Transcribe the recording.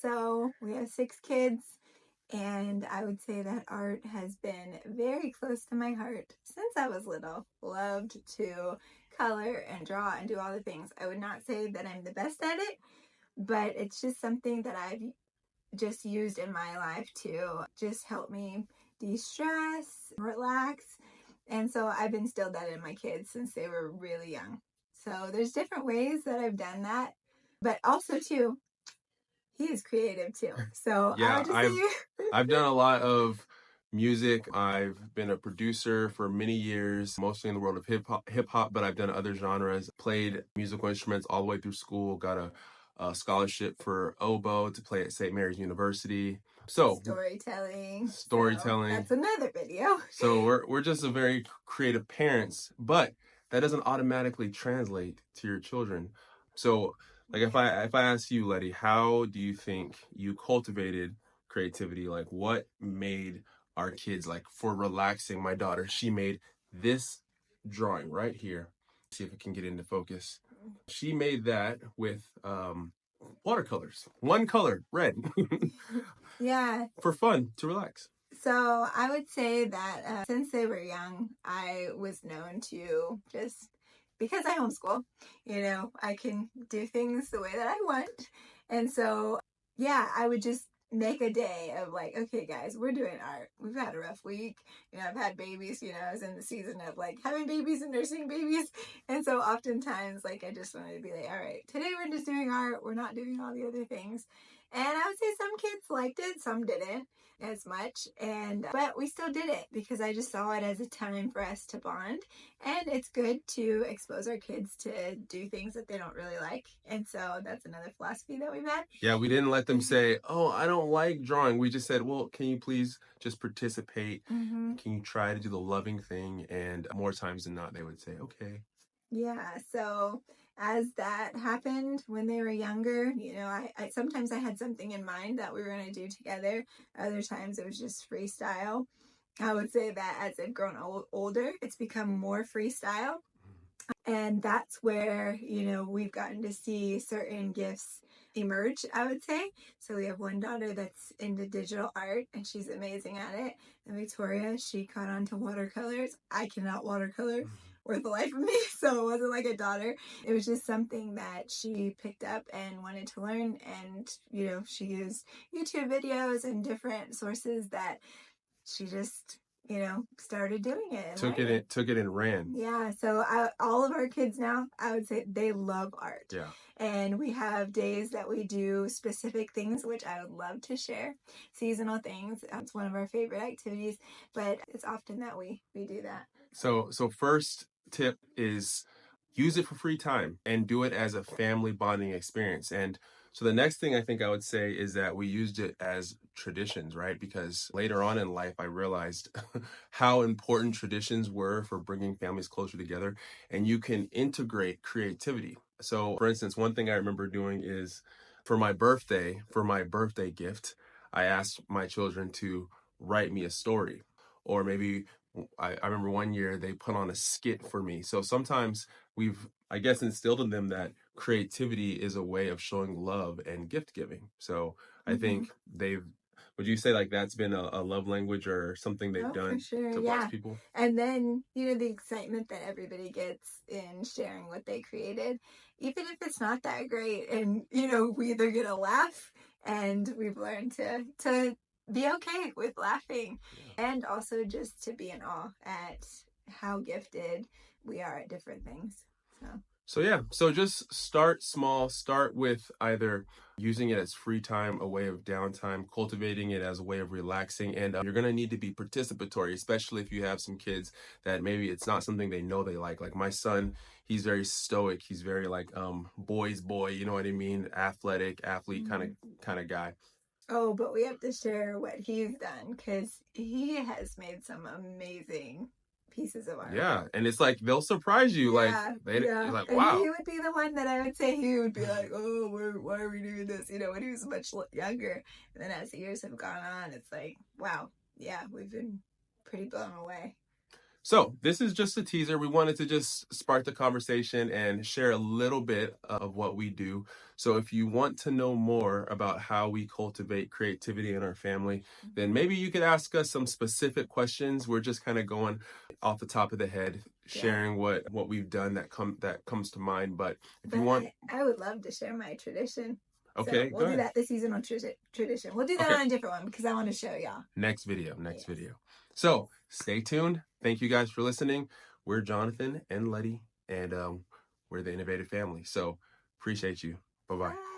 So we have 6 kids, and I would say that art has been very close to my heart since I was little. Loved to color and draw and do all the things. I would not say that I'm the best at it, but it's just something that I've just used in my life to just help me de-stress, relax. And so I've instilled that in my kids since they were really young. So there's different ways that I've done that. But also too, he is creative too. So I Yeah, would just say I've done a lot of music. I've been a producer for many years, mostly in the world of hip hop, but I've done other genres. Played musical instruments all the way through school. Got a scholarship for oboe to play at St. Mary's University. So storytelling. storytelling. So that's another video. So we're just a very creative parents, but that doesn't automatically translate to your children. So like if I ask you, Letty, how do you think you cultivated creativity? Like what made our kids, like for relaxing, my daughter, she made this drawing right here. See if it can get into focus. She made that with watercolors. One color, red. Yeah. For fun, to relax. So I would say that since they were young, I was known to just, because I homeschool, I can do things the way that I want. And so, yeah, I would just make a day of like, okay, guys, we're doing art. We've had a rough week. I've had babies, I was in the season of like having babies and nursing babies. And so oftentimes, like, I just wanted to be like, all right, today we're just doing art. We're not doing all the other things. And I would say some kids liked it, some didn't as much, but we still did it because I just saw it as a time for us to bond, and it's good to expose our kids to do things that they don't really like. And so that's another philosophy that we've had. Yeah, we didn't let them say, oh, I don't like drawing. We just said, well, can you please just participate? Can you try to do the loving thing? And more times than not, they would say, okay. Yeah, so as that happened when they were younger, I sometimes I had something in mind that we were going to do together. Other times it was just freestyle. I would say that as they've grown older, it's become more freestyle. And that's where, we've gotten to see certain gifts emerge, I would say. So we have one daughter that's into digital art, and she's amazing at it. And Victoria, she caught on to watercolors. I cannot watercolor worth the life of me, so it wasn't like a daughter. It was just something that she picked up and wanted to learn. And, she used YouTube videos and different sources that she just started doing it and took it and ran. Yeah, so all of our kids now, I would say they love art. Yeah. And we have days that we do specific things, which I would love to share. Seasonal things. That's one of our favorite activities, but it's often that we do that. So first tip is use it for free time and do it as a family bonding experience. And so the next thing I think I would say is that we used it as traditions, right? Because later on in life, I realized how important traditions were for bringing families closer together, and you can integrate creativity. So for instance, one thing I remember doing is for my birthday gift, I asked my children to write me a story, or maybe I remember one year they put on a skit for me. So sometimes we've, I guess, instilled in them that creativity is a way of showing love and gift giving. So I think would you say like that's been a love language or something they've done to bless people? And then, the excitement that everybody gets in sharing what they created, even if it's not that great. And, we either get a laugh, and we've learned to be okay with laughing, and also just to be in awe at how gifted we are at different things. So just start small. Start with either using it as free time, a way of downtime, cultivating it as a way of relaxing. And you're going to need to be participatory, especially if you have some kids that maybe it's not something they know they like. Like my son, he's very stoic. He's very like boy's boy, you know what I mean? Athletic, athlete kind of guy. Oh, but we have to share what he's done, because he has made some amazing pieces of art. Yeah, and it's like they'll surprise you. You're like, wow. And he would be the one that I would say he would be like, oh, why are we doing this? When he was much younger. And then as the years have gone on, it's like, wow, yeah, we've been pretty blown away. So this is just a teaser. We wanted to just spark the conversation and share a little bit of what we do. So if you want to know more about how we cultivate creativity in our family, then maybe you could ask us some specific questions. We're just kind of going off the top of the head, sharing what we've done that comes to mind. But if you want, I would love to share my tradition. okay, so we'll do that this season on tradition. We'll do that on a different one because I want to show y'all. Next video. So stay tuned. Thank you guys for listening. We're Jonathan and Letty, and we're the Innovative Family. So appreciate you. Bye-bye. Bye.